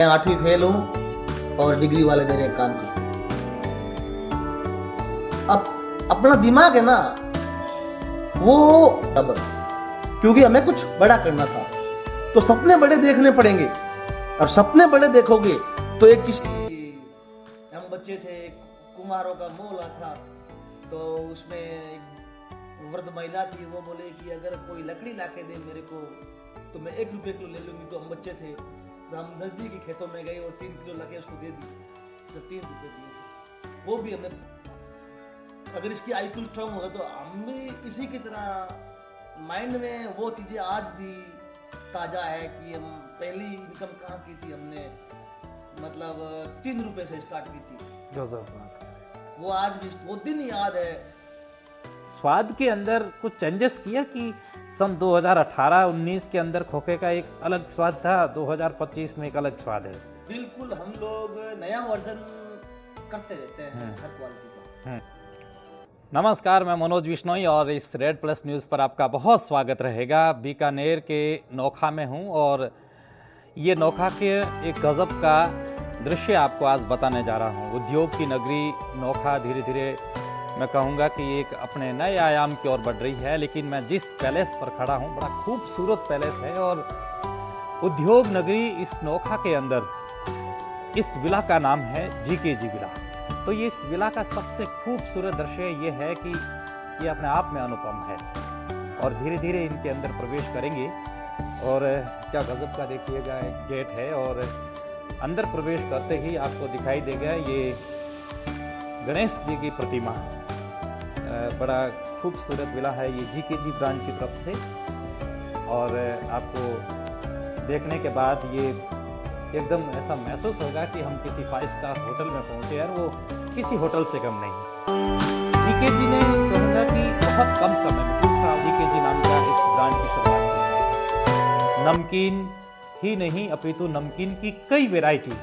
मैं 8वीं फेल हूँ और डिग्री वाले मेरे काम करते हैं। अब अपना दिमाग है ना वो बराबर, क्योंकि हमें कुछ बड़ा करना था तो सपने बड़े देखने पड़ेंगे, और सपने बड़े देखोगे तो एक किसी हम बच्चे थे, कुम्हारों का मोहल्ला था, तो उसमें एक वृद्ध महिला थी, वो बोले कि अगर कोई लकड़ी ला के दे मेरे को तो मैं 1 रुपये किलो ले लूँगी। तो हम बच्चे थे तो हम नज़दीकी खेतों में गए और 3 किलो लगे उसको दे दी, तो 3 रुपये दिए। वो भी हमें, अगर इसकी IQ स्ट्रांग होगा तो हम भी इसी की तरह माइंड में वो चीज़ें आज भी ताज़ा है कि हम पहली इनकम कहाँ की थी, हमने मतलब 3 रुपये से स्टार्ट की थी। वो आज भी वो दिन याद है। स्वाद के अंदर कुछ चेंजेस किया कि सन 2018-19 के अंदर खोखे का एक अलग स्वाद था, 2025 में एक अलग स्वाद है। बिल्कुल, हम लोग नया वर्जन करते रहते हैं हर क्वालिटी का। नमस्कार, मैं मनोज विश्नोई और इस रेड प्लस न्यूज़ पर आपका बहुत स्वागत रहेगा। बीकानेर के नोखा में हूँ और ये नोखा के एक गज़ब का दृश्य आपको आज बताने जा रहा हूँ। उद्योग की नगरी नोखा धीरे धीरे मैं कहूँगा कि एक अपने नए आयाम की ओर बढ़ रही है। लेकिन मैं जिस पैलेस पर खड़ा हूँ बड़ा खूबसूरत पैलेस है और उद्योग नगरी इस नोखा के अंदर इस विला का नाम है जीकेजी विला। तो ये इस विला का सबसे खूबसूरत दृश्य ये है कि ये अपने आप में अनुपम है और धीरे धीरे इनके अंदर प्रवेश करेंगे और क्या गजब का देखिएगा एक गेट है और अंदर प्रवेश करते ही आपको दिखाई देगा ये गणेश जी की प्रतिमा। बड़ा खूबसूरत विला है ये जीकेजी ब्रांड की तरफ से और आपको देखने के बाद ये एकदम ऐसा महसूस होगा कि हम किसी 5 स्टार होटल में पहुंचे हैं, वो किसी होटल से कम नहीं। जीकेजी ने कहूँगा कि बहुत कम समय में दूसरा जीकेजी नाम का इस ब्रांड की शुरुआत की। नमकीन ही नहीं अपितु नमकीन की कई वैरायटी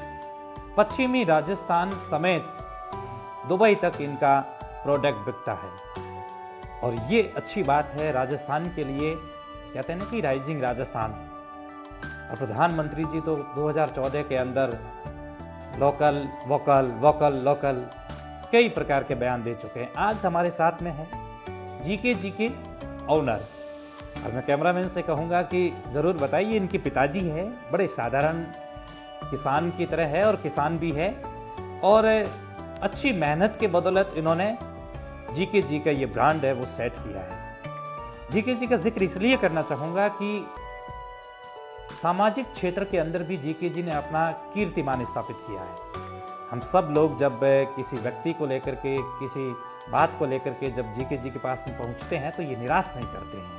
पश्चिमी राजस्थान समेत दुबई तक इनका प्रोडक्ट बिकता है और ये अच्छी बात है राजस्थान के लिए। कहते हैं ना कि राइजिंग राजस्थान, और प्रधानमंत्री जी तो 2014 के अंदर लोकल वोकल वोकल लोकल कई प्रकार के बयान दे चुके हैं। आज हमारे साथ में है जीकेजी के ओनर और मैं कैमरामैन से कहूँगा कि ज़रूर बताइए, इनके पिताजी है, बड़े साधारण किसान की तरह है और किसान भी है और अच्छी मेहनत के बदौलत इन्होंने जीकेजी का ये ब्रांड है वो सेट किया है। जीकेजी का जिक्र इसलिए करना चाहूँगा कि सामाजिक क्षेत्र के अंदर भी जीकेजी ने अपना कीर्तिमान स्थापित किया है। हम सब लोग जब किसी व्यक्ति को लेकर के किसी बात को लेकर के जब जीकेजी के पास में पहुँचते हैं तो ये निराश नहीं करते हैं।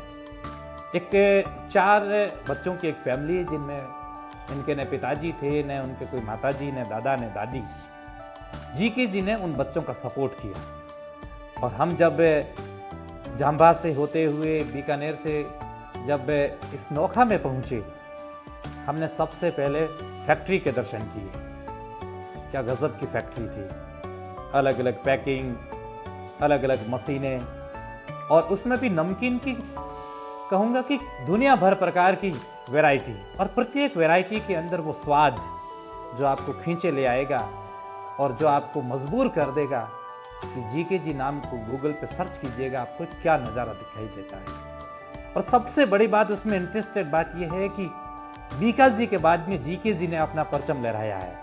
एक 4 बच्चों की एक फैमिली जिनमें इनके न पिताजी थे, न उनके कोई माताजी, न दादा, न दादी। जीकेजी ने उन बच्चों का सपोर्ट किया और हम जब जांबा से होते हुए बीकानेर से जब इस नोखा में पहुँचे, हमने सबसे पहले फैक्ट्री के दर्शन किए। क्या गज़ब की फैक्ट्री थी, अलग अलग पैकिंग, अलग अलग मशीनें और उसमें भी नमकीन की कहूँगा कि दुनिया भर प्रकार की वैरायटी और प्रत्येक वैरायटी के अंदर वो स्वाद जो आपको खींचे ले आएगा और जो आपको मजबूर कर देगा कि जीकेजी नाम को गूगल पे सर्च कीजिएगा, आपको क्या नज़ारा दिखाई देता है। और सबसे बड़ी बात उसमें इंटरेस्टेड बात यह है कि बीकाजी के बाद में जीकेजी ने अपना परचम लहराया है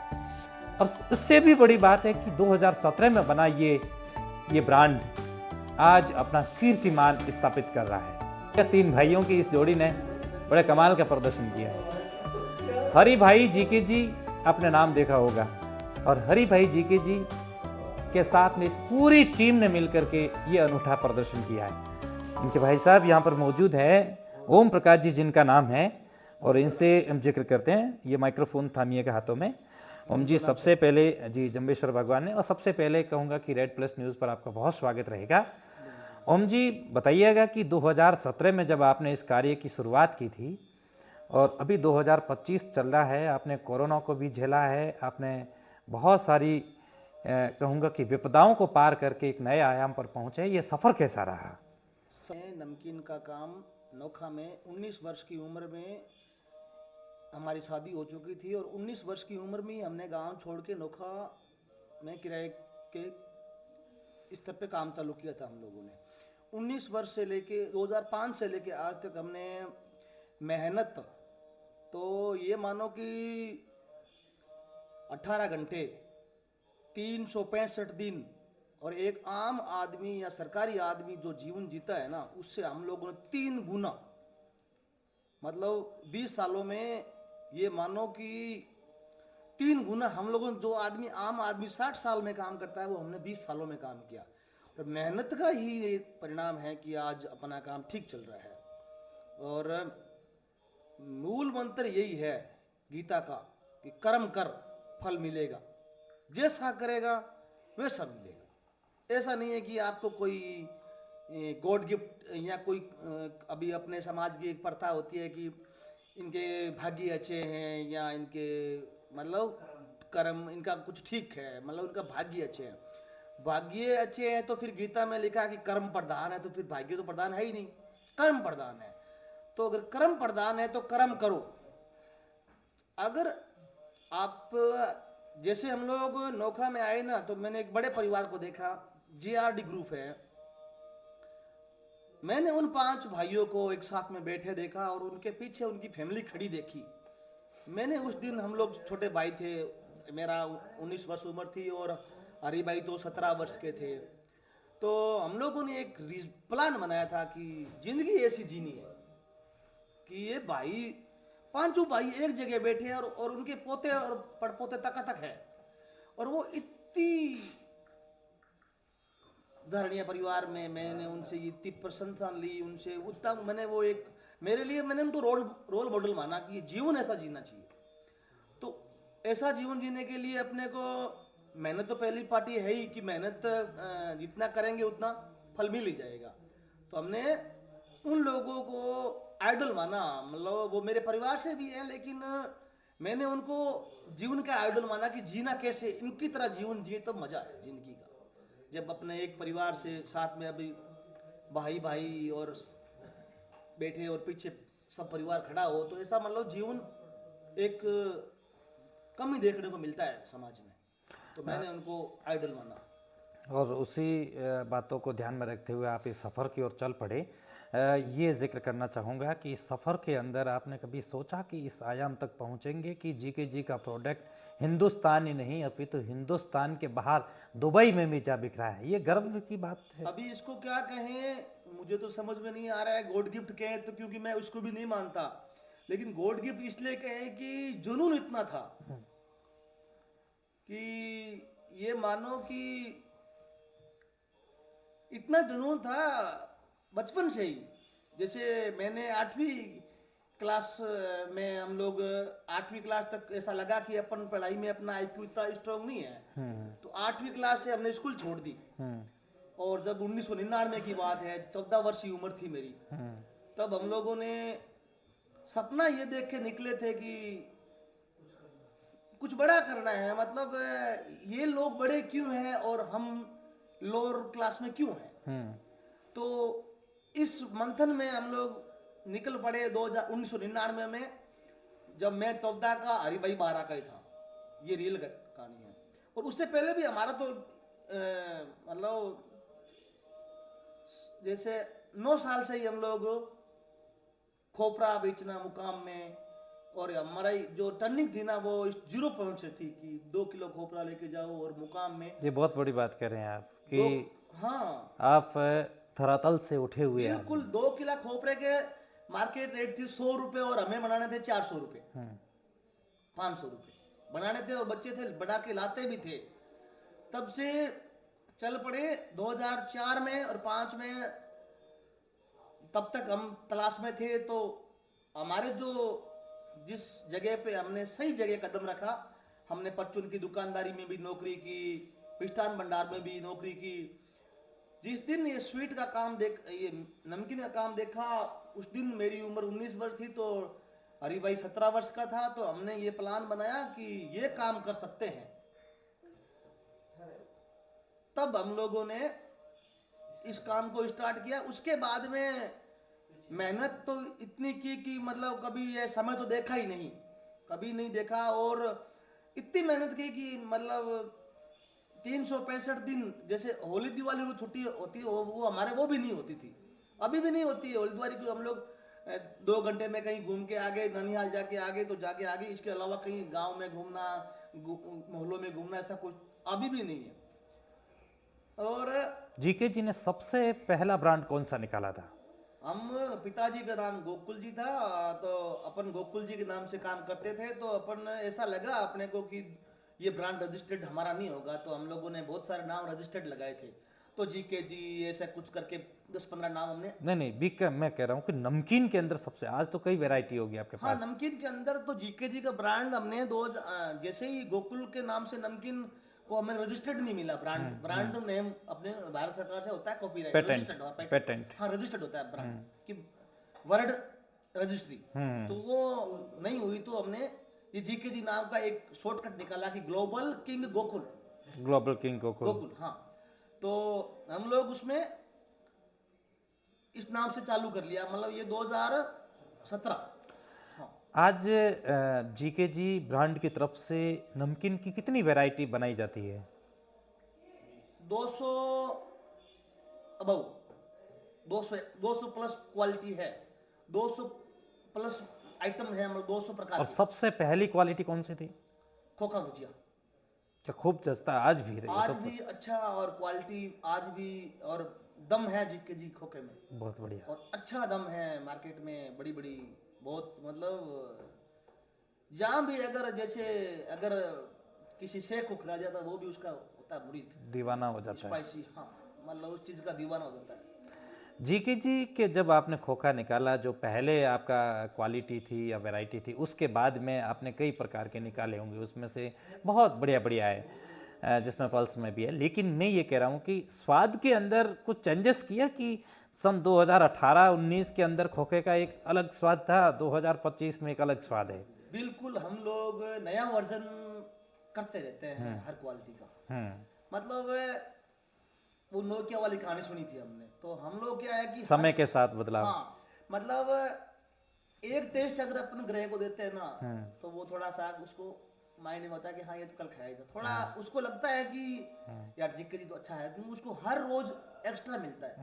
और इससे भी बड़ी बात है कि 2017 में बना ये ब्रांड आज अपना कीर्तिमान स्थापित कर रहा है। 3 भाइयों की इस जोड़ी ने बड़े कमाल का प्रदर्शन किया है। हरि भाई जीकेजी आपने नाम देखा होगा और हरि भाई जीकेजी के साथ में इस पूरी टीम ने मिलकर के ये अनूठा प्रदर्शन किया है। इनके भाई साहब यहाँ पर मौजूद हैं, ओम प्रकाश जी जिनका नाम है, और इनसे हम जिक्र करते हैं। ये माइक्रोफोन थामिएगा हाथों में। ओम जी, सबसे पहले जी जम्बेश्वर भगवान ने, और सबसे पहले कहूँगा कि रेड प्लस न्यूज़ पर आपका बहुत स्वागत रहेगा। ओम जी, बताइएगा कि 2017 में जब आपने इस कार्य की शुरुआत की थी और अभी 2025 चल रहा है, आपने कोरोना को भी झेला है, आपने बहुत सारी कहूँगा कि विपदाओं को पार करके एक नए आयाम पर पहुँचे, ये सफ़र कैसा रहा? नमकीन का काम नोखा में 19 वर्ष की उम्र में हमारी शादी हो चुकी थी और 19 वर्ष की उम्र में ही हमने गांव छोड़ के नोखा में किराए के स्तर पे काम चालू किया था हम लोगों ने। 19 वर्ष से लेके 2005 से लेके आज तक हमने मेहनत, तो ये मानो कि 18 घंटे 365 दिन, और एक आम आदमी या सरकारी आदमी जो जीवन जीता है ना, उससे हम लोगों ने 3 गुना, मतलब 20 सालों में ये मानो कि 3 गुना हम लोगों ने, जो आदमी आम आदमी 60 साल में काम करता है वो हमने 20 सालों में काम किया। और मेहनत का ही ये परिणाम है कि आज अपना काम ठीक चल रहा है। और मूल मंत्र यही है गीता का कि कर्म कर फल मिलेगा, जैसा करेगा वैसा मिलेगा। ऐसा नहीं है कि आपको कोई गॉड गिफ्ट या कोई अभी अपने समाज की एक प्रथा होती है कि इनके भाग्य अच्छे हैं या इनके मतलब कर्म इनका कुछ ठीक है, मतलब उनका भाग्य अच्छे हैं। भाग्य अच्छे हैं तो फिर गीता में लिखा कि कर्म प्रधान है, तो फिर भाग्य तो प्रधान है ही नहीं, कर्म प्रधान है। तो अगर कर्म प्रधान है तो कर्म करो। अगर आप जैसे हम लोग नोखा में आए ना, तो मैंने एक बड़े परिवार को देखा, JRD ग्रुप है। मैंने उन 5 भाइयों को एक साथ में बैठे देखा और उनके पीछे उनकी फैमिली खड़ी देखी। मैंने उस दिन, हम लोग छोटे भाई थे, मेरा 19 वर्ष उम्र थी और हरी भाई तो 17 वर्ष के थे। तो हम लोगों ने एक प्लान बनाया था कि जिंदगी ऐसी जीनी है कि ये भाई, 5 भाई एक जगह बैठे हैं और उनके पोते और पड़पोते तक है, और वो इतनी धरणीय परिवार में मैंने उनसे इतनी प्रशंसा ली, उनसे उतना मैंने वो एक मेरे लिए मैंने उनको रोल मॉडल माना कि जीवन ऐसा जीना चाहिए। तो ऐसा जीवन जीने के लिए अपने को मेहनत तो पहली पार्टी है ही कि मेहनत जितना करेंगे उतना फल मिल ही जाएगा। तो हमने उन लोगों को आइडल माना, मतलब वो मेरे परिवार से भी है, लेकिन मैंने उनको जीवन का आइडल माना कि जीना कैसे, इनकी तरह जीवन जिए तो मजा है जिंदगी का। जब अपने एक परिवार से साथ में अभी भाई भाई और बैठे और पीछे सब परिवार खड़ा हो, तो ऐसा मतलब जीवन एक कम ही देखने को मिलता है समाज में। तो मैंने उनको आइडल माना। और उसी बातों को ध्यान में रखते हुए आप इस सफ़र की ओर चल पड़े। ये जिक्र करना चाहूँगा कि इस सफ़र के अंदर आपने कभी सोचा कि इस आयाम तक पहुँचेंगे कि GKG का प्रोडक्ट हिंदुस्तान ही नहीं अपितु हिंदुस्तान के बाहर दुबई में भी जा बिक रहा है? ये गर्व की बात है। अभी इसको क्या कहें, मुझे तो समझ में नहीं आ रहा है। गॉड गिफ्ट कहें तो, क्योंकि मैं उसको भी नहीं मानता, लेकिन गॉड गिफ्ट इसलिए कहें कि जुनून इतना था कि ये मानो कि इतना जुनून था बचपन से ही। जैसे मैंने 8वीं क्लास में, हम लोग 8वीं क्लास तक ऐसा लगा कि अपन पढ़ाई में अपना IQ इतना स्ट्रांग नहीं है, तो 8वीं क्लास से हमने स्कूल छोड़ दी। और जब 1999 की बात है, 14 वर्ष की उम्र थी मेरी, तब हम लोगों ने सपना ये देख के निकले थे कि कुछ बड़ा करना है, मतलब ये लोग बड़े क्यों हैं और हम लोअर क्लास में क्यों हैं। तो इस मंथन में हम लोग निकल पड़े 1999 में, जब मैं 14 का, हरी भाई 12 का ही था। ये रियल कहानी है। और उससे पहले भी हमारा तो मतलब जैसे 9 साल से ही हम लोग खोपरा बेचना मुकाम में, और हमारा जो टर्निंग थी ना वो 0 पॉइंट से थी कि 2 किलो खोपरा लेके जाओ और मुकाम में। ये बहुत बड़ी बात कर रहे हैं आप कि हाँ, आप धरातल से उठे हुए हैं। बिल्कुल 2 किलो खोपरे के मार्केट रेट थी 100 रुपए और हमें बनाने थे 400 रुपए, 500 रुपए बनाने थे, और बच्चे थे बना के लाते भी थे। तब से चल पड़े 2004 में और 5 में, तब तक हम तलाश में थे। तो हमारे जो जिस जगह पे हमने सही जगह कदम रखा, हमने परचून की दुकानदारी में भी नौकरी की, मिष्ठान भंडार में भी नौकरी की। जिस दिन ये स्वीट का काम ये नमकीन का काम देखा, उस दिन मेरी उम्र 19 वर्ष थी, तो हरी भाई 17 वर्ष का था। तो हमने ये प्लान बनाया कि ये काम कर सकते हैं। तब हम लोगों ने इस काम को स्टार्ट किया। उसके बाद में मेहनत तो इतनी की कि मतलब कभी ये समय तो देखा ही नहीं कभी नहीं देखा। और इतनी मेहनत की कि मतलब 365 दिन, जैसे होली दिवाली को छुट्टी होती है वो हमारे वो भी नहीं होती थी, अभी भी नहीं होती है। होली दिवाली को हम लोग 2 घंटे में कहीं घूम के आ गए, ननिहाल जाके आ गए तो जाके आ गए, इसके अलावा कहीं गांव में घूमना, मोहल्लों में घूमना, ऐसा कुछ अभी भी नहीं है। और जीके जी ने सबसे पहला ब्रांड कौन सा निकाला था? हम, पिताजी का नाम गोकुल जी था, तो अपन गोकुल जी के नाम से काम करते थे। तो अपन ऐसा लगा अपने को कि ये ब्रांड रजिस्टर्ड हमारा नहीं होगा, तो हम लोगों ने बहुत सारे नाम रजिस्टर्ड लगाए थे। तो जीके जी ऐसा कुछ करके 10-15 नाम हमने। नहीं बीके, मैं कह रहा हूँ कि नमकीन के अंदर सबसे, आज तो कई वैरायटी होगी आपके हाँ, पास। नमकीन के अंदर तो जीके जी का ब्रांड हमने जैसे ही गोकुल के नाम से नमकीन को हमें रजिस्टर्ड नहीं मिला, ब्रांड नेम अपने भारत सरकार से होता है कॉपीराइट, पेटेंट। हाँ रजिस्टर्ड होता है ब्रांड कि वर्ड रजिस्ट्री, तो वो नहीं हुई। तो हमने ये जीके जी नाम का एक शॉर्टकट निकाला कि global king Gokul. Global king Gokul, हाँ। तो हम लोग उसमें इस नाम से चालू कर लिया, मतलब ये 2017। हाँ, आज जीके जी ब्रांड की तरफ से नमकीन की कितनी वैरायटी बनाई जाती है? 200 अबव, 200 प्लस क्वालिटी है, 200 प्लस आइटम है, मतलब 200 प्रकार और के। सबसे पहली क्वालिटी कौन सी थी? खोखा भुजिया क्या खूब जचता है, आज भी रही है आज तो? भी अच्छा, और क्वालिटी आज भी, और दम है जीके जी खोखे में, बहुत बढ़िया। और अच्छा दम है मार्केट में, बड़ी बड़ी बहुत, मतलब जहाँ भी अगर किसी से को खिला जाता वो भी उसका होता है मुरीद, दीवाना हो जाता है। स्पाइसी, हाँ, मतलब उस चीज़ का दीवाना हो जाता है। जीके जी के जब आपने खोखा निकाला, जो पहले आपका क्वालिटी थी या वैरायटी थी, उसके बाद में आपने कई प्रकार के निकाले होंगे, उसमें से बहुत बढ़िया बढ़िया है, जिसमें पल्स में भी है। लेकिन मैं ये कह रहा हूँ कि स्वाद के अंदर कुछ चेंजेस किया कि सन 2018-19 के अंदर खोखे का एक अलग स्वाद था, 2025 में एक अलग स्वाद है। बिल्कुल, हम लोग नया वर्जन करते रहते हैं हर क्वालिटी का। मतलब वो नोकिया वाली कहानी सुनी थी हमने, तो हम लोग क्या है कि समय के साथ बदलाव। हाँ, मतलब एक टेस्ट अगर अपन ग्राहक को देते हैं ना, तो वो थोड़ा सा उसको माइंड में होता है कि हाँ ये तो कल खाएगा, थोड़ा उसको लगता है कि यार जीके जी तो अच्छा है, क्योंकि उसको हर रोज एक्स्ट्रा मिलता है,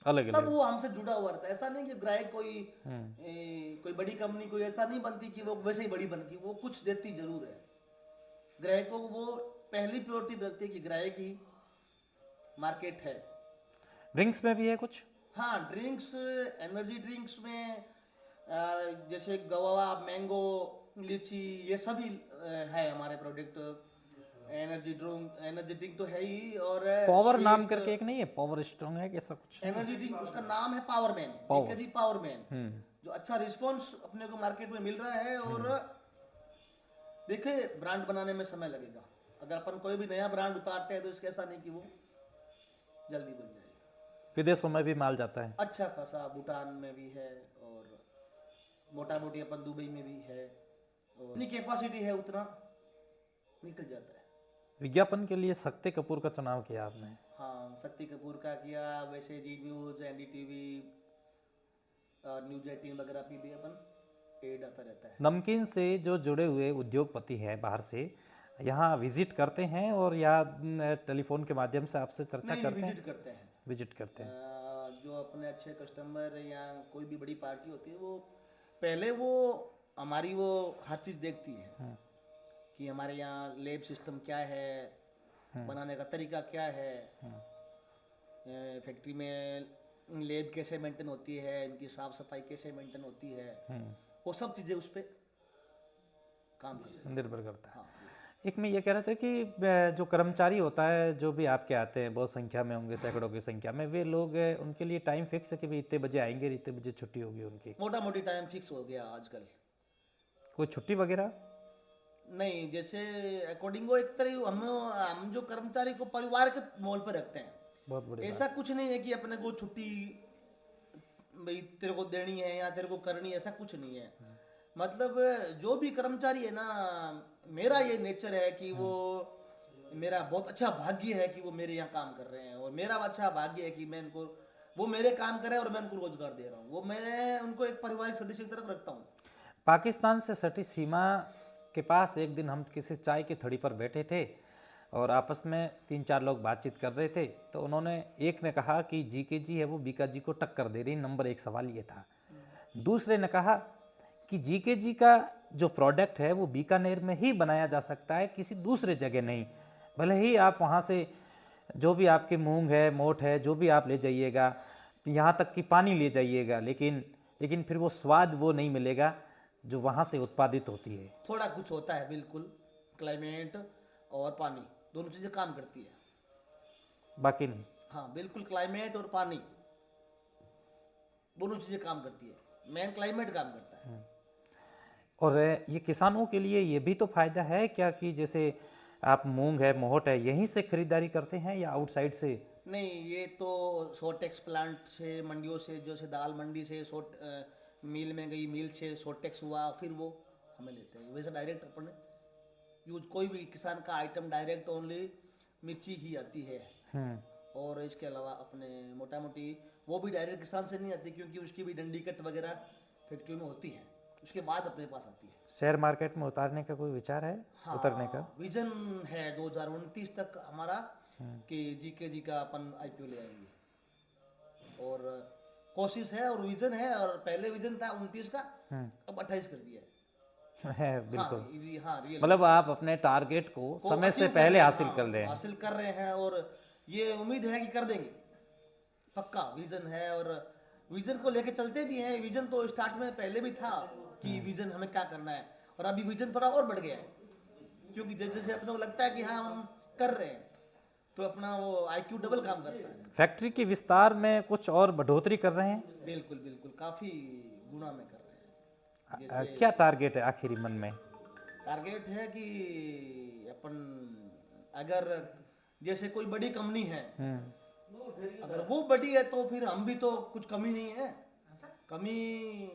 अलग तब अलग। वो हमसे जुड़ा हुआ रहता है। ऐसा नहीं कि ग्राहक कोई बड़ी कंपनी कोई ऐसा नहीं बनती कि वो वैसे ही बड़ी बनती, वो कुछ देती जरूर है ग्राहकों को। वो पहली प्रायोरिटी रखती है कि ग्राहक ही मार्केट है। ड्रिंक्स में भी है कुछ? हाँ, ड्रिंक्स, एनर्जी ड्रिंक्स में जैसे गवावा, मैंगो, लीची, ये सभी है हमारे प्रोडक्ट। एनर्जी ड्रिंक तो है ही, और पावर नाम करके एक नहीं है, पावर स्ट्रॉन्ग है कैसा कुछ? एनर्जी ड्रिंक उसका नाम है पावरमैन, जीके जी पावरमैन, जो अच्छा रिस्पॉन्स अपने को मार्केट में मिल रहा है। और देखिए, ब्रांड बनाने में समय लगेगा, अगर अपन कोई भी नया ब्रांड उतारते हैं तो इसके ऐसा नहीं कि वो जल्दी बन जाएगा। विदेशों में भी माल जाता है अच्छा खासा, भूटान में भी है, और मोटा मोटी अपन दुबई में भी है, और इतनी कैपेसिटी है, उतना निकल जाता है। विज्ञापन के लिए शक्ति कपूर का चुनाव किया आपने? हाँ, शक्ति कपूर का किया, वैसे जी न्यूज़, एनडीटीवी, न्यूज 18 वगैरह पे भी अपन एड आता रहता है। नमकीन से जो जुड़े हुए उद्योगपति हैं बाहर से, यहाँ विजिट करते हैं और या टेलीफोन के माध्यम से आपसे चर्चा करते हैं? विजिट करते हैं, विजिट करते हैं। जो अपने अच्छे कस्टमर या कोई भी बड़ी पार्टी होती है, वो पहले वो हमारी वो हर चीज़ देखती है कि हमारे यहाँ लेब सिस्टम क्या है, बनाने का तरीका क्या है, फैक्ट्री में लेब कैसे मेंटेन होती है, इनकी साफ सफाई कैसे मेंटेन होती है, वो सब चीज़ें उस पर काम करती निर्भर करता है। हाँ। एक मैं ये कह रहा था कि जो कर्मचारी होता है, जो भी आपके आते हैं, बहुत संख्या में होंगे, सैकड़ों की संख्या में, वे लोग उनके लिए टाइम फिक्स है कि भाई इतने बजे आएंगे, इतने बजे छुट्टी होगी उनकी? मोटा मोटी टाइम फिक्स हो गया आजकल। कोई छुट्टी वगैरह नहीं, जैसे अकॉर्डिंग वो एक तरह हम जो कर्मचारी को परिवार के मोल पर रखते हैं। बहुत बढ़िया। ऐसा कुछ नहीं है कि अपने को छुट्टी भाई तेरे को देनी है या तेरे को करनी है, ऐसा कुछ नहीं है। मतलब जो भी कर्मचारी है ना, मेरा ये नेचर है कि वो, मेरा बहुत अच्छा भाग्य है कि वो मेरे यहाँ काम कर रहे हैं, और मेरा अच्छा भाग्य है कि मैं इनको, वो मेरे काम कर रहे हैं और मैं उनको रोजगार दे रहा हूँ, वो मैं उनको एक पारिवारिक सदस्य की तरफ रखता हूँ। पाकिस्तान से सटी सीमा के पास एक दिन हम किसी चाय की थड़ी पर बैठे थे और आपस में 3-4 लोग बातचीत कर रहे थे। तो उन्होंने, एक ने कहा कि जीके जी है वो बीका जी को टक्कर दे रही, नंबर 1 सवाल ये था। दूसरे ने कहा कि जीके जी का जो प्रोडक्ट है वो बीकानेर में ही बनाया जा सकता है, किसी दूसरे जगह नहीं। भले ही आप वहाँ से जो भी आपके मूंग है, मोट है, जो भी आप ले जाइएगा, यहाँ तक कि पानी ले जाइएगा, लेकिन फिर वो स्वाद वो नहीं मिलेगा जो वहाँ से उत्पादित होती है। थोड़ा कुछ होता है, बिल्कुल। क्लाइमेट और पानी दोनों चीज़ें काम करती है, बाकी नहीं। हाँ बिल्कुल, क्लाइमेट और पानी दोनों चीज़ें काम करती है। मेन क्लाइमेट काम करता है। और ये किसानों के लिए ये भी तो फायदा है क्या कि जैसे आप मूंग है, मोहट है, यहीं से खरीदारी करते हैं या आउटसाइड से? नहीं, ये तो सोटेक्स प्लांट से, मंडियों से, जैसे दाल मंडी से मिल में गई, मिल से सोटेक्स हुआ, फिर वो हमें लेते हैं। वैसे डायरेक्ट अपने यूज कोई भी किसान का आइटम डायरेक्ट ओनली मिर्ची ही आती है। और इसके अलावा अपने मोटा मोटी वो भी डायरेक्ट किसान से नहीं आती, क्योंकि उसकी भी डंडी कट वगैरह फैक्ट्री में होती है, उसके बाद अपने पास आती है। शेयर मार्केट में उतारने का कोई विचार है? हाँ, उतरने का विजन है 2029 तक हमारा कि जीके जी का अपन आईपीओ ले आएंगे, और कोशिश है और विजन है। और पहले विजन था 29 का, अब 28 कर दिया है। बिल्कुल। हाँ, रियल मतलब आप अपने टारगेट को समय से पहले हासिल कर रहे हैं। हासिल कर रहे हैं, और ये उम्मीद है कि कर देंगे, पक्का विजन है। और विजन को लेके चलते भी हैं। विजन तो स्टार्ट में पहले भी था कि विजन हमें क्या करना है, और अभी विजन थोड़ा और बढ़ गया है, क्योंकि जैसे जैसे अपने को लगता है कि हाँ हम कर रहे हैं, तो अपना वो आईक्यू डबल काम करता है। फैक्ट्री के विस्तार में कुछ और बढ़ोतरी कर रहे हैं? बिल्कुल बिल्कुल, काफी गुना में कर रहे हैं। क्या टारगेट है आखिरी मन में? टारगेट है कि अपन अगर जैसे कोई बड़ी कंपनी है, अगर वो बड़ी है तो फिर हम भी तो कुछ कमी नहीं है। कमी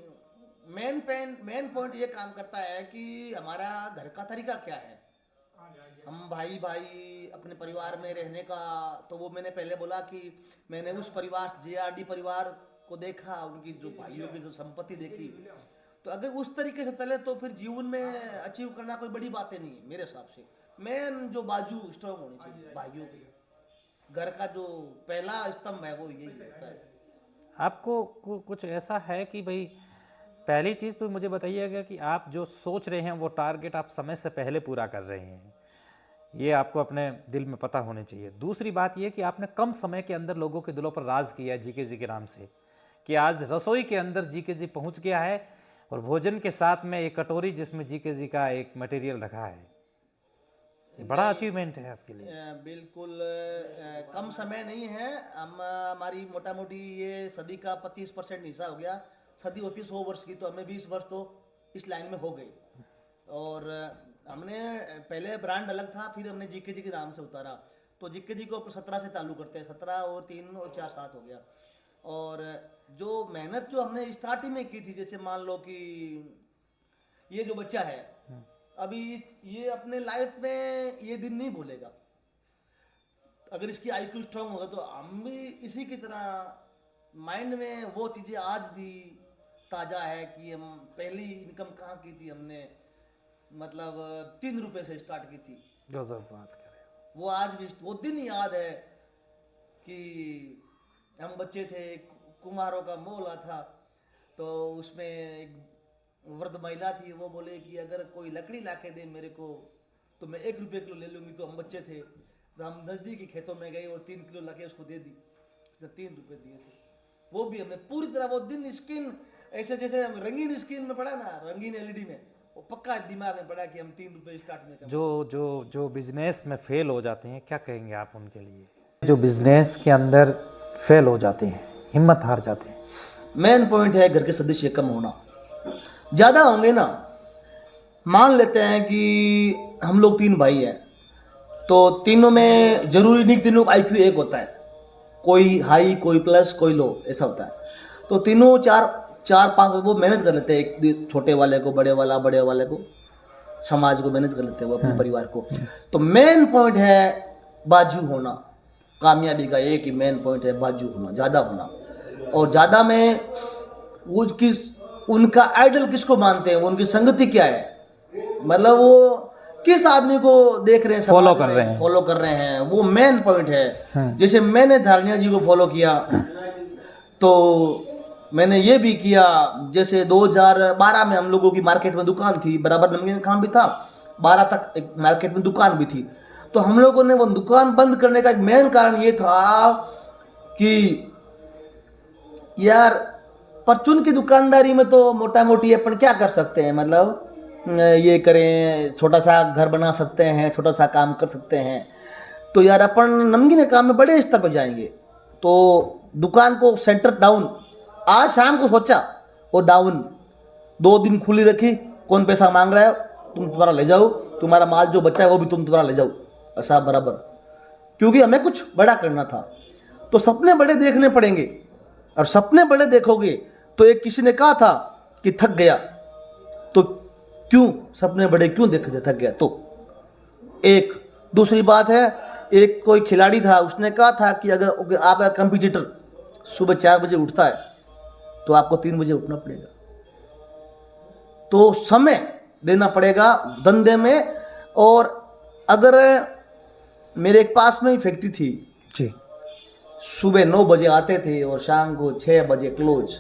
मेन पॉइंट ये काम करता है कि हमारा घर का तरीका क्या है। हम भाई अपने परिवार में रहने का, तो वो मैंने पहले बोला कि मैंने उस परिवार जेआरडी परिवार को देखा, उनकी जो भाइयों की जो संपत्ति देखी। तो अगर उस तरीके से चले तो फिर जीवन में अचीव करना कोई बड़ी बातें नहीं है मेरे हिसाब से। मेन जो बाजू स्ट्रांग होनी चाहिए भाइयों की, घर का जो पहला स्तंभ है वो यही होता है। आपको कुछ ऐसा है कि भाई, पहली चीज़ तो मुझे बताइएगा कि आप जो सोच रहे हैं वो टारगेट आप समय से पहले पूरा कर रहे हैं, ये आपको अपने दिल में पता होनी चाहिए। दूसरी बात ये कि आपने कम समय के अंदर लोगों के दिलों पर राज किया है जीके जी के नाम से, कि आज रसोई के अंदर जीके जी पहुंच गया है, और भोजन के साथ में एक कटोरी जिसमें जीके जी का एक मटेरियल रखा है। बड़ा अचीवमेंट है आपके लिए। बिल्कुल कम समय नहीं है। हम हमारी मोटा मोटी ये सदी का 25% हिस्सा हो गया। सदी होती 100 वर्ष की, तो हमें 20 वर्ष तो इस लाइन में हो गए। और हमने पहले ब्रांड अलग था, फिर हमने जीके जी के नाम से उतारा। तो जीके जी को 17 से चालू करते हैं, 17 और 3 और 4 7 हो गया। और जो मेहनत जो हमने स्टार्टिंग में की थी, जैसे मान लो कि ये जो बच्चा है अभी, ये अपने लाइफ में ये दिन नहीं भूलेगा। अगर इसकी आईक्यू स्ट्रांग होगा तो हम भी इसी की तरह माइंड में वो चीज़ें आज भी ताज़ा है कि हम पहली इनकम कहाँ की थी। हमने मतलब 3 रुपए से स्टार्ट की थी। गजब बात करें। वो आज भी वो दिन याद है कि हम बच्चे थे, कुम्हारों का मोहल्ला था, तो उसमें एक वृद्ध महिला थी। वो बोले कि अगर कोई लकड़ी ला के दे मेरे को तो मैं 1 रुपये किलो ले लूँगी। तो हम बच्चे थे, तो हम नज़दीकी खेतों में गए और 3 किलो ला के उसको दे दी, तो 3 रुपये दिए थे। वो भी हमें पूरी तरह वो दिन स्क्रीन ऐसे जैसे हम रंगीन स्क्रीन में पड़ा ना, रंगीन एलईडी में, वो पक्का दिमाग में पड़ा कि हम 3 रुपये स्टार्ट में जो बिजनेस में फेल हो जाते हैं, क्या कहेंगे आप उनके लिए? जो बिजनेस के अंदर फेल हो जाते हैं, हिम्मत हार जाते हैं। मेन पॉइंट है घर के सदस्य कम होना। ज़्यादा होंगे ना, मान लेते हैं कि हम लोग 3 भाई हैं, तो तीनों में जरूरी नहीं तीनों का आईक्यू एक होता है, कोई हाई, कोई प्लस, कोई लो, ऐसा होता है। तो तीनों 4-5 वो मैनेज कर लेते हैं, एक छोटे वाले को, बड़े वाले को, समाज को मैनेज कर लेते हैं, वो अपने परिवार को। तो मेन पॉइंट है बाजू होना। कामयाबी का एक ही मेन पॉइंट है बाजू होना, ज़्यादा होना। और ज़्यादा में वो उनका आइडल किसको मानते हैं, उनकी संगति क्या है, मतलब वो किस आदमी को देख रहे हैं, फॉलो कर रहे हैं, फॉलो कर रहे हैं, वो मेन पॉइंट है। हाँ। जैसे मैंने धारणिया जी को फॉलो किया तो मैंने ये भी किया, जैसे 2012 में हम लोगों की मार्केट में दुकान थी, बराबर नमकीन काम भी था, 12 तक एक मार्केट में दुकान भी थी। तो हम लोगों ने वो दुकान बंद करने का एक मेन कारण ये था कि यार परचून की दुकानदारी में तो मोटा मोटी अपन क्या कर सकते हैं, मतलब ये करें, छोटा सा घर बना सकते हैं, छोटा सा काम कर सकते हैं, तो यार अपन नमकीन काम में बड़े स्तर पर जाएंगे। तो दुकान को सेंटर डाउन, आज शाम को सोचा वो डाउन, 2 दिन खुली रखी, कौन पैसा मांग रहा है तुम तुम्हारा ले जाओ, तुम्हारा माल जो बचा है वो भी तुम तुम्हारा ले जाओ, ऐसा बराबर, क्योंकि हमें कुछ बड़ा करना था। तो सपने बड़े देखने पड़ेंगे, और सपने बड़े देखोगे तो एक किसी ने कहा था कि थक गया, तो क्यों सपने बड़े क्यों देखे थक गया। तो एक दूसरी बात है, एक कोई खिलाड़ी था, उसने कहा था कि अगर आपका कंपटीटर सुबह 4 बजे उठता है तो आपको 3 बजे उठना पड़ेगा। तो समय देना पड़ेगा धंधे में। और अगर मेरे एक पास में ही फैक्ट्री थी जी, सुबह 9 बजे आते थे और शाम को 6 बजे क्लोज,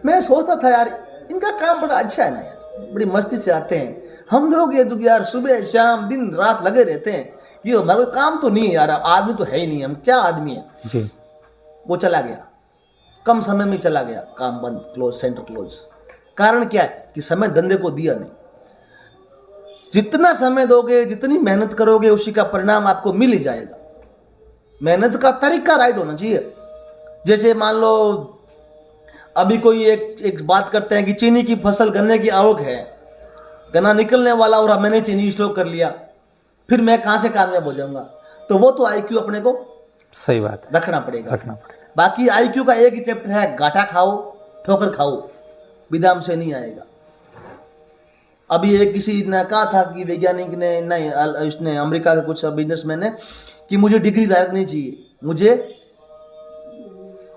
मैं सोचता था यार इनका काम बड़ा अच्छा है ना यार, बड़ी मस्ती से आते हैं। हम लोग ये तो यार सुबह शाम दिन रात लगे रहते हैं, ये हमारा काम तो नहीं है यार, आदमी तो है ही नहीं, हम क्या आदमी है जी। वो चला गया, कम समय में चला गया, काम बंद, क्लोज, सेंटर क्लोज। कारण क्या है कि समय धंधे को दिया नहीं। जितना समय दोगे, जितनी मेहनत करोगे, उसी का परिणाम आपको मिल ही जाएगा। मेहनत का तरीका राइट होना चाहिए। जैसे मान लो अभी कोई एक बात करते हैं कि चीनी की फसल, गन्ने की आवक है, गन्ना निकलने वाला और मैंने चीनी स्टॉक कर लिया, फिर मैं कहाँ से कामयाब हो जाऊंगा। तो वो तो आईक्यू अपने को सही बात है, रखना पड़ेगा। रखना पड़ेगा। बाकी आईक्यू का एक ही चैप्टर है, घाटा खाओ ठोकर खाओ, विदाम से नहीं आएगा। अभी एक किसी ने कहा था कि वैज्ञानिक ने, नहीं इसने अमेरिका के कुछ बिजनेसमैन ने, कि मुझे डिग्री डायरेक्ट नहीं चाहिए, मुझे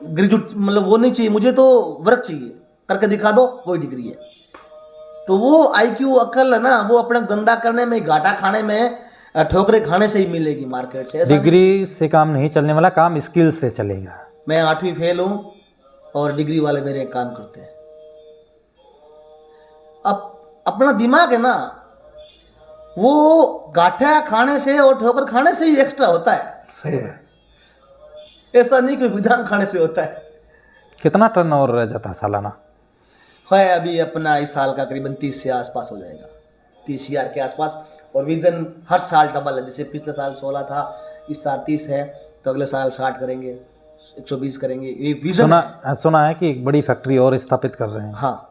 ग्रेजुएट मतलब वो नहीं चाहिए, मुझे तो वर्क चाहिए, करके दिखा दो वही डिग्री है। तो वो आईक्यू अकल है ना, वो अपना धंधा करने में, घाटा खाने में, ठोकरे खाने से ही मिलेगी मार्केट से। डिग्री से काम नहीं चलने वाला, काम स्किल से चलेगा। मैं 8वीं फेल हूँ और डिग्री वाले मेरे काम करते हैं। अब अपना दिमाग है ना, वो घाटा खाने से और ठोकर खाने से ही एक्स्ट्रा होता है, सही है। ऐसा नहीं कि विधान खाने से होता है। कितना टर्नओवर रह जाता है सालाना? है अभी अपना इस साल का करीबन 30 से आसपास हो जाएगा, 30,000 के आसपास। और विजन हर साल डबल है, जैसे पिछले साल 16 था, इस साल 30 है, तो अगले साल 60 करेंगे, 120 करेंगे, ये विजन है। सुना है कि एक बड़ी फैक्ट्री और स्थापित कर रहे हैं। हाँ,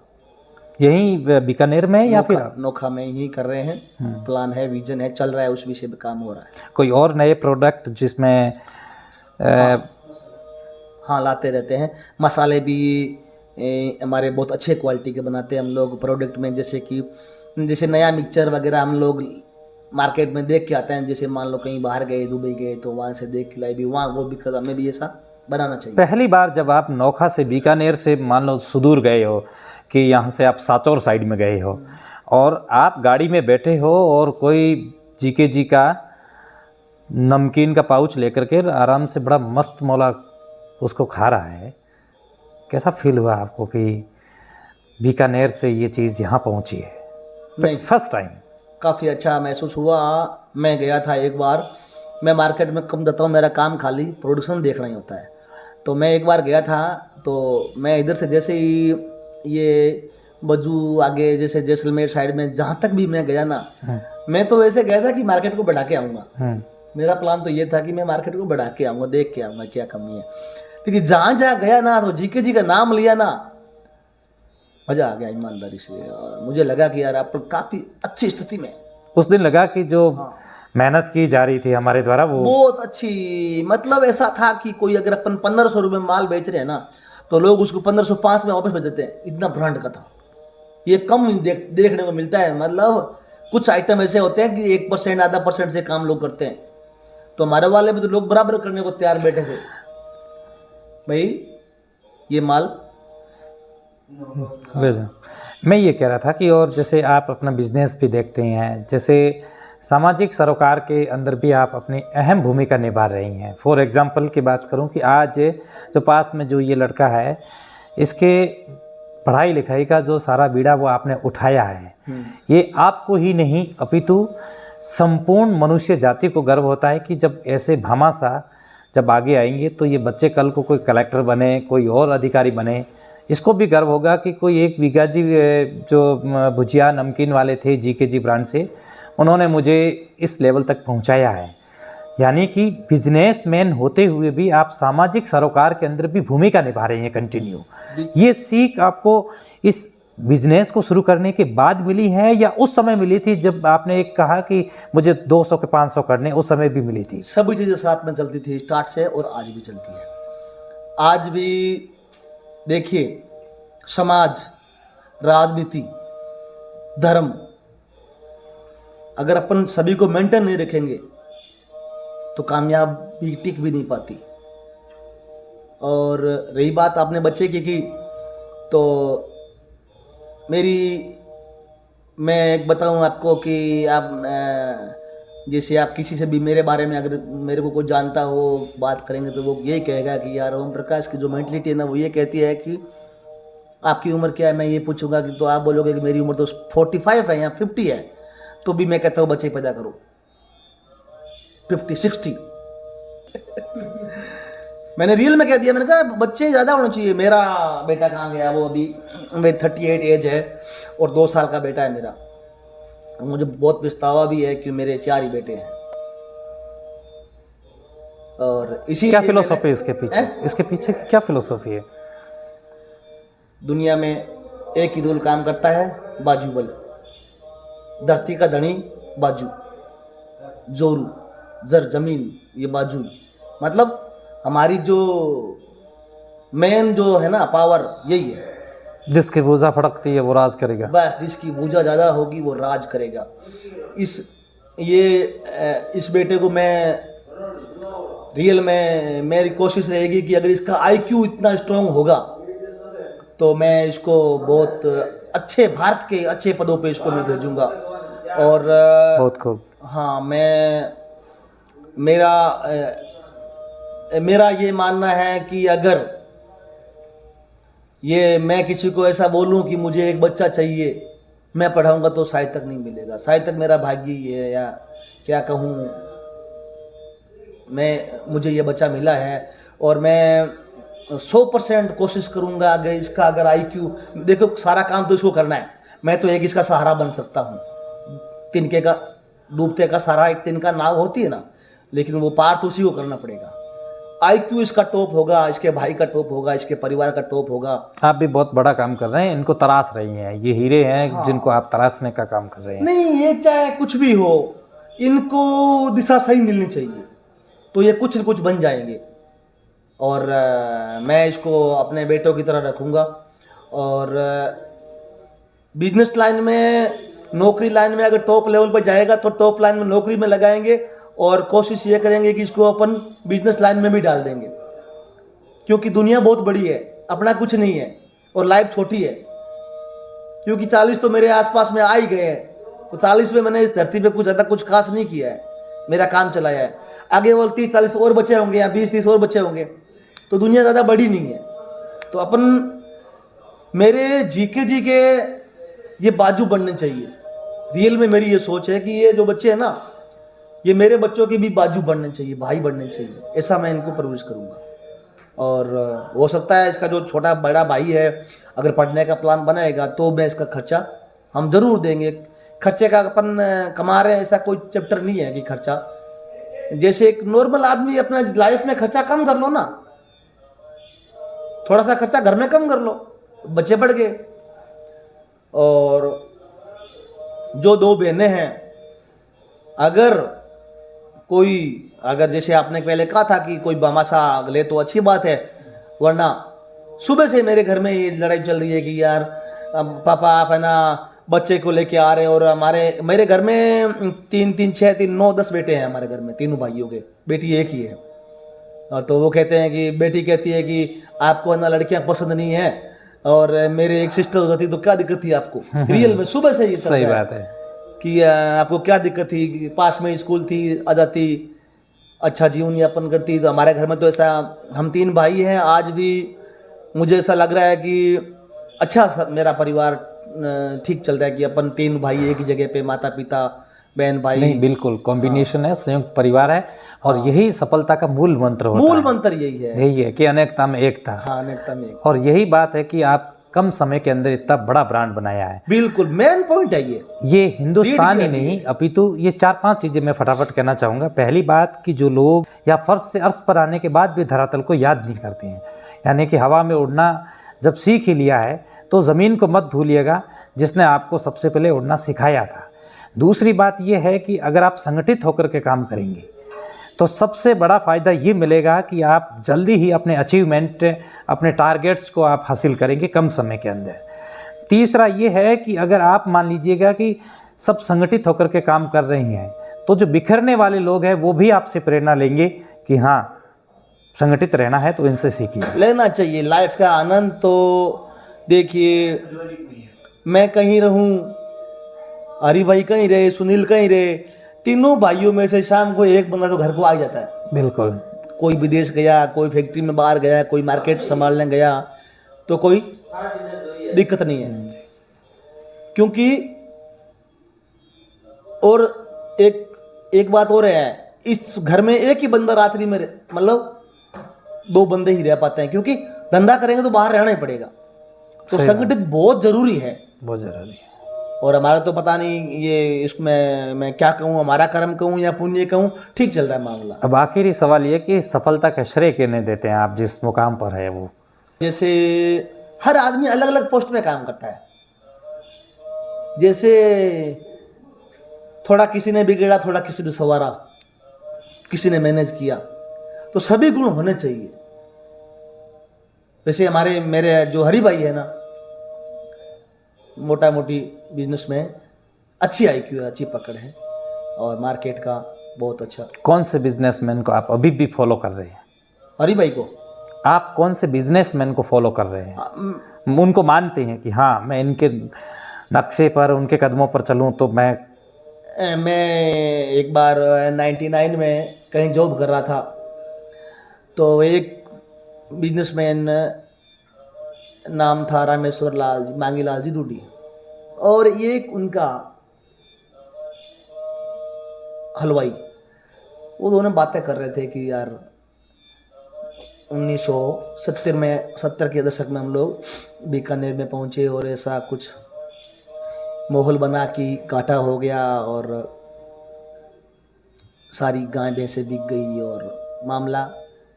यहीं बीकानेर में या फिर नोखा में ही कर रहे हैं। प्लान है, विजन है, चल रहा है, उस विषय पे काम हो रहा है। कोई और नए प्रोडक्ट जिसमें हाँ लाते रहते हैं। मसाले भी हमारे बहुत अच्छे क्वालिटी के बनाते हैं हम लोग प्रोडक्ट में। जैसे नया मिक्सचर वगैरह हम लोग मार्केट में देख के आते हैं, जैसे मान लो कहीं बाहर गए, दुबई गए, तो वहाँ से देख के लाए भी, वहाँ वो भी हमें भी ऐसा बनाना चाहिए। पहली बार जब आप नोखा से बीकानेर से मान लो सुदूर गए हो, कि यहाँ से आप साचौर साइड में गए हो, और आप गाड़ी में बैठे हो और कोई जीके जी का नमकीन का पाउच लेकर के आराम से बड़ा मस्त मौला उसको खा रहा है, कैसा फील हुआ आपको कि बीकानेर से ये चीज़ यहाँ पहुँची है? नहीं, फर्स्ट टाइम काफ़ी अच्छा महसूस हुआ। मैं गया था एक बार, मैं मार्केट में कम जाता हूँ, मेरा काम खाली प्रोडक्शन देखना ही होता है। तो मैं एक बार गया था, तो मैं इधर से जैसे ही ये बजू आगे, जैसे जैसलमेर साइड में जहाँ तक भी मैं गया ना, मैं तो वैसे गया था कि मार्केट को बढ़ा के आऊँगा। मेरा प्लान तो ये था कि मैं मार्केट को बढ़ा के आऊँगा, देख के आऊँगा क्या कमी है। लेकिन जहाँ जहाँ गया ना, तो जीके जी का नाम लिया ना, मज़ा आ गया ईमानदारी से। और मुझे लगा कि यार आप काफ़ी अच्छी स्थिति में। उस दिन लगा कि जो मेहनत की जा रही थी हमारे द्वारा वो बहुत अच्छी, मतलब ऐसा था कि कोई अगर अपन 1500 रुपये में माल बेच रहे हैं ना, तो लोग उसको 1505 में वापस भेज देते हैं, इतना ब्रांड का था। ये कम देखने को मिलता है। मतलब कुछ आइटम ऐसे होते हैं कि 1% आधा % से काम लोग करते हैं, तो हमारे वाले में तो लोग बराबर करने को तैयार बैठे थे। भाई ये माल भेजा। मैं ये कह रहा था कि और जैसे आप अपना बिजनेस भी देखते हैं, जैसे सामाजिक सरोकार के अंदर भी आप अपनी अहम भूमिका निभा रही हैं। फॉर एग्जांपल की बात करूं कि आज जो पास में जो ये लड़का है, इसके पढ़ाई लिखाई का जो सारा बीड़ा वो आपने उठाया है, ये आपको ही नहीं अपितु संपूर्ण मनुष्य जाति को गर्व होता है कि जब ऐसे भामाशाह जब आगे आएंगे तो ये बच्चे कल को कोई कलेक्टर बने, कोई और अधिकारी बने। इसको भी गर्व होगा कि कोई एक बीघा जी जो भुजिया नमकीन वाले थे जीके ब्रांड से, उन्होंने मुझे इस लेवल तक पहुंचाया है। यानी कि बिजनेसमैन होते हुए भी आप सामाजिक सरोकार के अंदर भी भूमिका निभा रहे हैं कंटिन्यू। ये सीख आपको इस बिजनेस को शुरू करने के बाद मिली है या उस समय मिली थी जब आपने एक कहा कि मुझे 200 के 500 करने, उस समय भी मिली थी? सभी चीज़ें साथ में चलती थी स्टार्ट से, और आज भी चलती है। आज भी देखिए, समाज, राजनीति, धर्म, अगर अपन सभी को मेंटेन नहीं रखेंगे तो कामयाबी टिक भी नहीं पाती। और रही बात आपने बच्चे की, तो मैं एक बताऊं आपको कि आप जैसे आप किसी से भी मेरे बारे में अगर मेरे को कोई जानता हो, बात करेंगे तो वो ये कहेगा कि यार ओम प्रकाश की जो मेंटलिटी है ना, वो ये कहती है कि आपकी उम्र क्या है। मैं ये पूछूंगा कि तो आप बोलोगे कि मेरी उम्र तो 45 है या 50 है, तो भी मैं कहता हूँ बच्चे पैदा करो 50-60। मैंने रियल में कह दिया, मैंने कहा बच्चे ज़्यादा होने चाहिए। मेरा बेटा कहाँ गया, वो अभी मेरी 38 एज है और 2 साल का बेटा है मेरा। मुझे बहुत पछतावा भी है कि मेरे 4 ही बेटे हैं। और इसी क्या फिलोसॉफी है इसके पीछे? इसके पीछे की क्या फिलोसॉफी है? दुनिया में एक ही रूल काम करता है, बाजूबल। धरती का धनी बाजू, जोरू, जर जमीन, ये बाजू। मतलब हमारी जो मेन जो है ना पावर, यही है। जिसकी भुजा फड़कती है वो राज करेगा। बस जिसकी भुजा ज़्यादा होगी वो राज करेगा। इस बेटे को मैं रियल में, मेरी कोशिश रहेगी कि अगर इसका IQ इतना स्ट्रांग होगा तो मैं इसको बहुत अच्छे, भारत के अच्छे पदों पे इसको मैं भेजूंगा। और बहुत खूब। हाँ, मेरा ये मानना है कि अगर ये मैं किसी को ऐसा बोलूं कि मुझे एक बच्चा चाहिए, मैं पढ़ाऊंगा तो शायद तक नहीं मिलेगा। शायद तक मेरा भाग्य ही है, या क्या कहूँ, मुझे ये बच्चा मिला है। और मैं 100% कोशिश करूंगा अगर IQ, देखो सारा काम तो इसको करना है। मैं तो एक इसका सहारा बन सकता हूँ। तिनके का, डूबते का सहारा एक तिनका नाव होती है ना, लेकिन वो पार तो उसी को करना पड़ेगा। IQ इसका टॉप होगा, इसके भाई का टॉप होगा, इसके परिवार का टॉप होगा। आप भी बहुत बड़ा काम कर रहे हैं, इनको तराश रही हैं। ये हीरे हैं। हाँ। जिनको आप तराशने का काम कर रहे हैं। नहीं, ये चाहे कुछ भी हो, इनको दिशा सही मिलनी चाहिए तो ये कुछ न कुछ बन जाएंगे। और मैं इसको अपने बेटों की तरह रखूँगा। और बिजनेस लाइन में, नौकरी लाइन में अगर टॉप लेवल पर जाएगा तो टॉप लाइन में नौकरी में लगाएंगे, और कोशिश ये करेंगे कि इसको अपन बिजनेस लाइन में भी डाल देंगे। क्योंकि दुनिया बहुत बड़ी है, अपना कुछ नहीं है, और लाइफ छोटी है। क्योंकि 40 तो मेरे आसपास में आ ही गए हैं, तो 40 में मैंने इस धरती पे कुछ ज़्यादा कुछ खास नहीं किया है, मेरा काम चलाया है। आगे वो 30-40 और बच्चे होंगे या 20-30 और बच्चे होंगे, तो दुनिया ज़्यादा बड़ी नहीं है। तो अपन, मेरे जीके जी के ये बाजू बनने चाहिए। रियल में मेरी ये सोच है कि ये जो बच्चे हैं ना, ये मेरे बच्चों के भी बाजू बनने चाहिए, भाई बनने चाहिए। ऐसा मैं इनको परवरिश करूँगा। और हो सकता है इसका जो छोटा बड़ा भाई है, अगर पढ़ने का प्लान बनाएगा तो मैं इसका खर्चा हम ज़रूर देंगे। खर्चे का अपन कमा रहे हैं, ऐसा कोई चैप्टर नहीं है कि खर्चा, जैसे एक नॉर्मल आदमी अपना लाइफ में खर्चा कम कर लो ना, थोड़ा सा खर्चा घर में कम कर लो, बच्चे बढ़ गए। और जो 2 बहनें हैं, अगर जैसे आपने पहले कहा था कि कोई बमासा ले तो अच्छी बात है, वरना सुबह से मेरे घर में ये लड़ाई चल रही है कि यार पापा आप है ना बच्चे को लेके आ रहे हैं। और मेरे घर में 3, 6, 3, 9, 10 बेटे हैं हमारे घर में, तीनों भाइयों के, बेटी एक ही है। और तो वो कहते हैं कि बेटी कहती है कि आपको ना लड़कियां पसंद नहीं है, और मेरे एक सिस्टर हो जाती तो क्या दिक्कत थी आपको? रियल में सुबह से ये चल सही रहा है बात है। कि आपको क्या दिक्कत थी कि पास में स्कूल थी, आ जाती, अच्छा जीवन यापन करती। तो हमारे घर में तो ऐसा, हम 3 भाई हैं, आज भी मुझे ऐसा लग रहा है कि अच्छा मेरा परिवार ठीक चल रहा है कि अपन 3 भाई एक ही जगह पे, माता पिता बहन भाई। नहीं, बिल्कुल कॉम्बिनेशन है, संयुक्त परिवार है, और यही सफलता का मूल मंत्र होता मूल है। मंत्र यही है। यही है कि अनेकता में एकता। हाँ, अनेकता में एक। और यही बात है कि आप कम समय के अंदर इतना बड़ा ब्रांड बनाया है। बिल्कुल मेन पॉइंट है ये हिंदुस्तान ही लीड किया नहीं, अपितु ये 4-5 चीजें मैं फटाफट कहना चाहूंगा। पहली बात कि जो लोग या फर्श से अर्श पर आने के बाद भी धरातल को याद नहीं करते हैं, यानी कि हवा में उड़ना जब सीख ही लिया है तो ज़मीन को मत भूलिएगा, जिसने आपको सबसे पहले उड़ना सिखाया था। दूसरी बात यह है कि अगर आप संगठित होकर के काम करेंगे तो सबसे बड़ा फ़ायदा ये मिलेगा कि आप जल्दी ही अपने अचीवमेंट, अपने टारगेट्स को आप हासिल करेंगे कम समय के अंदर। तीसरा ये है कि अगर आप मान लीजिएगा कि सब संगठित होकर के काम कर रही हैं तो जो बिखरने वाले लोग हैं वो भी आपसे प्रेरणा लेंगे कि हाँ, संगठित रहना है तो इनसे सीखिए। लेना चाहिए लाइफ का आनंद। तो देखिए, मैं कहीं रहूं, हरी भाई कहीं रहे, सुनील कहीं रहे, तीनों भाइयों में से शाम को एक बंदा तो घर को आ जाता है। बिल्कुल। कोई विदेश गया, कोई फैक्ट्री में बाहर गया, कोई मार्केट संभालने गया, तो कोई दिक्कत नहीं है। क्योंकि और एक बात और है, इस घर में एक ही बंदा रात्रि में मतलब 2 बंदे ही रह पाते हैं, क्योंकि धंधा करेंगे तो बाहर रहना ही पड़ेगा। तो संगठित बहुत जरूरी है, बहुत जरूरी है। और हमारा तो पता नहीं ये इसमें मैं क्या कहूँ, हमारा कर्म कहूँ या पुण्य कहूँ, ठीक चल रहा है मामला। अब आखिरी सवाल ये कि सफलता का श्रेय किन्हें देते हैं आप जिस मुकाम पर है वो? जैसे हर आदमी अलग अलग पोस्ट में काम करता है। जैसे थोड़ा किसी ने बिगड़ा, थोड़ा किसी ने संवारा, किसी ने मैनेज किया, तो सभी गुण होने चाहिए। वैसे मेरे जो हरी भाई है ना, मोटा मोटी बिजनेस में अच्छी IQ है, अच्छी पकड़ है, और मार्केट का बहुत अच्छा। कौन से बिजनेसमैन को आप अभी भी फॉलो कर रहे हैं? हरी भाई को आप कौन से बिजनेसमैन को फॉलो कर रहे हैं? उनको मानते हैं कि हाँ, मैं इनके नक्शे पर, उनके कदमों पर चलूं तो मैं एक बार 99 में कहीं जॉब कर रहा था, तो एक बिजनेसमैन नाम था रामेश्वर लाल जी, मांगी लाल जी डूडी, और एक उनका हलवाई, वो दोनों बातें कर रहे थे कि यार 1970 में, 70 के दशक में हम लोग बीकानेर में पहुंचे और ऐसा कुछ माहौल बना कि घाटा हो गया और सारी गाय भैंसें बिक गई और मामला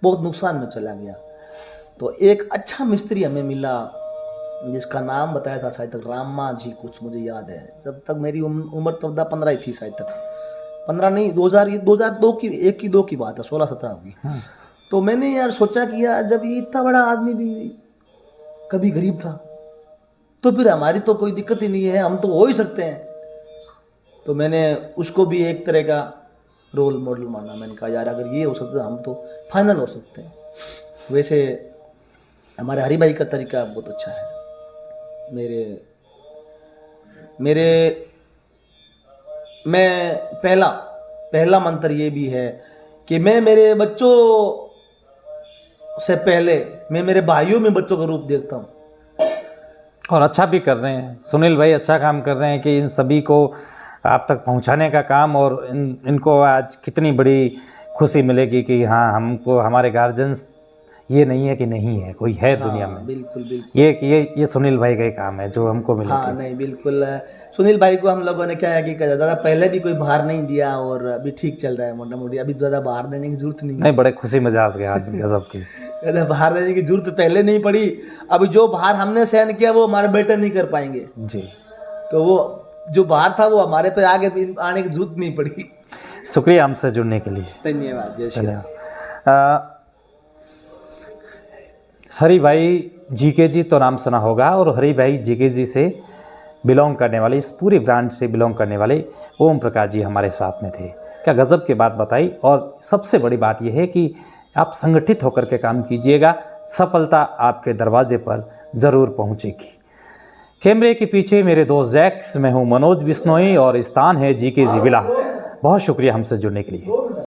बहुत नुकसान में चला गया। तो एक अच्छा मिस्त्री हमें मिला जिसका नाम बताया था शायद तक रामा जी, कुछ मुझे याद है। जब तक मेरी उम्र 14-15 ही थी, शायद तक 15 नहीं, 2002 की 1 की 2 की बात है, 16-17 होगी। तो मैंने यार सोचा कि यार जब ये इतना बड़ा आदमी भी कभी गरीब था तो फिर हमारी तो कोई दिक्कत ही नहीं है, हम तो हो ही सकते हैं। तो मैंने उसको भी एक तरह का रोल मॉडल माना। मैंने कहा यार अगर ये हो सकता है हम तो फाइनल हो सकते हैं। वैसे हमारे हरी भाई का तरीका बहुत अच्छा है। मैं पहला मंत्र ये भी है कि मैं मेरे बच्चों से पहले मैं मेरे भाइयों में बच्चों का रूप देखता हूँ। और अच्छा भी कर रहे हैं सुनील भाई, अच्छा काम कर रहे हैं कि इन सभी को आप तक पहुंचाने का काम, और इनको आज कितनी बड़ी खुशी मिलेगी कि हाँ, हमको हमारे गार्जियंस ये नहीं है कि नहीं है, कोई है दुनिया में। बिल्कुल बिल्कुल, ये सुनील भाई का ही काम है जो हमको मिला। हाँ नहीं बिल्कुल, सुनील भाई को हम लोगों ने क्या है कि ज़्यादा पहले भी कोई बाहर नहीं दिया और अभी ठीक चल रहा है मोटा मोटी, अभी ज़्यादा बाहर देने की जरूरत नहीं है। नहीं, बड़े खुशी मजाज गया आदमी गजब की। बाहर देने की जरूरत पहले नहीं पड़ी, अभी जो बाहर हमने सहन किया वो हमारे बेटे नहीं कर पाएंगे जी। तो वो जो बाहर था वो हमारे पे आगे आने की जरूरत नहीं पड़ी। शुक्रिया हमसे जुड़ने के लिए, धन्यवाद। जय श्री राम। हरी भाई जीके जी तो नाम सुना होगा, और हरी भाई जीके जी से बिलोंग करने वाले, इस पूरी ब्रांच से बिलोंग करने वाले ओम प्रकाश जी हमारे साथ में थे। क्या गजब की बात बताई। और सबसे बड़ी बात यह है कि आप संगठित होकर के काम कीजिएगा, सफलता आपके दरवाजे पर ज़रूर पहुंचेगी। कैमरे के पीछे मेरे दोस्त जैक्स, मैं हूं मनोज बिश्नोई और स्थान है जीके जी विला। बहुत शुक्रिया हमसे जुड़ने के लिए।